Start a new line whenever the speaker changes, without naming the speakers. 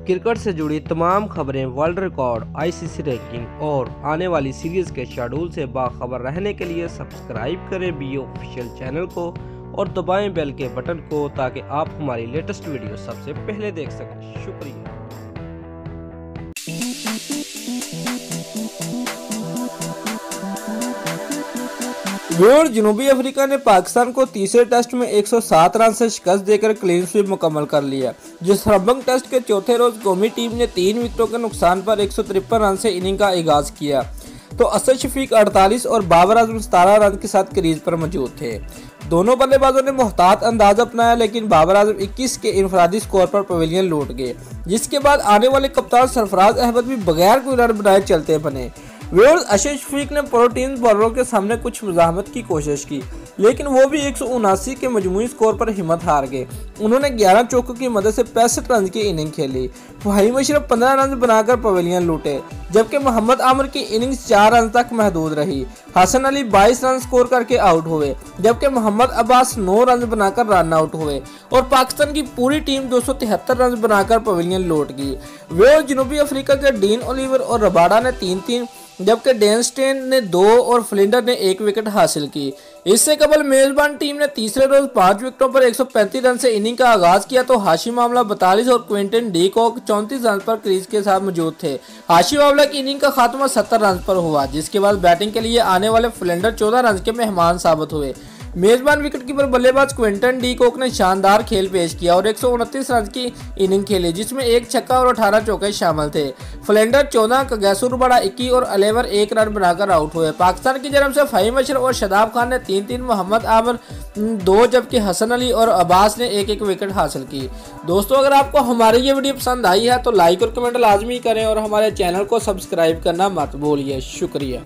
Cricket से जुड़ी तमाम खबरें, वर्ल्ड रिकॉर्ड, आईसीसी रैंकिंग और आने वाली सीरीज के शेड्यूल से बाखबर रहने के लिए सब्सक्राइब करें बी ऑफिशियल चैनल को और दबाएं बेल के बटन को ताकि आप हमारी लेटेस्ट वीडियो सबसे पहले देख सकें। शुक्रिया। जनूबी अफ्रीका ने पाकिस्तान को तीसरे टेस्ट में 107 रन से शिकस्त देकर क्लीन स्वीप मुकम्मल कर लिया। जिस रंबंग टेस्ट के चौथे रोज कौमी टीम ने 3 विकेटों के नुकसान पर 153 रन से इनिंग का आगाज किया तो असद शफीक 48 और बाबर आजम 17 रन के साथ क्रीज पर मौजूद थे। दोनों बल्लेबाजों ने मोहतात अंदाज अपनाया, लेकिन बाबर आजम 21 के इनफरादी स्कोर पर पवेलियन लौट गए, जिसके बाद आने वाले कप्तान सरफराज अहमद भी बगैर कोई रन बनाए चलते बने। असद शफीक ने प्रोटीन बॉलरों के सामने कुछ मुजाहमत की कोशिश की, लेकिन वो भी 179 के मजमूई स्कोर पर हिम्मत हार गए। उन्होंने 11 चौकों की मदद से 65 रन की इनिंग खेली। फहीम अशरफ 15 रन बनाकर पवेलियन लूटे, जबकि मोहम्मद आमिर की इनिंग्स 4 रन तक महदूद रही। हसन अली 22 रन स्कोर करके आउट हुए, जबकि मोहम्मद अब्बास 9 रन बनाकर रन आउट हुए और पाकिस्तान की पूरी टीम 273 रन बनाकर पवेलियन लौट गई। जनूबी अफ्रीका के डीन ओलिवर और रबाडा ने 3-3, जबकि डेन स्टेन ने 2 और फ्लिंडर ने 1 विकेट हासिल की। इससे कबल मेजबान टीम ने तीसरे रोज 5 विकेटों पर 135 रन से इनिंग का आगाज किया तो हाशिम आमला 42 और क्विंटन डी कॉक 34 रन पर क्रीज के साथ मौजूद थे। हाशिम आमला की इनिंग का खात्मा 70 रन पर हुआ, जिसके बाद बैटिंग के लिए आने वाले फ्लिंडर 14 रन के मेहमान साबित हुए। मेजबान विकेटकीपर बल्लेबाज क्विंटन डी कॉक ने शानदार खेल पेश किया और 129 रन की इनिंग खेली, जिसमें 1 छक्का और 18 चौके शामिल थे। फ्लेंडर 14, कगैसुर बड़ा 21 और अलेवर 1 रन बनाकर आउट हुए। पाकिस्तान की तरफ से फहीम अशरफ और शदाब खान ने 3-3, मोहम्मद आमिर 2, जबकि हसन अली और अब्बास ने 1-1 विकेट हासिल की। दोस्तों, अगर आपको हमारी ये वीडियो पसंद आई है तो लाइक और कमेंट लाजमी करें और हमारे चैनल को सब्सक्राइब करना मत भूलिए। शुक्रिया।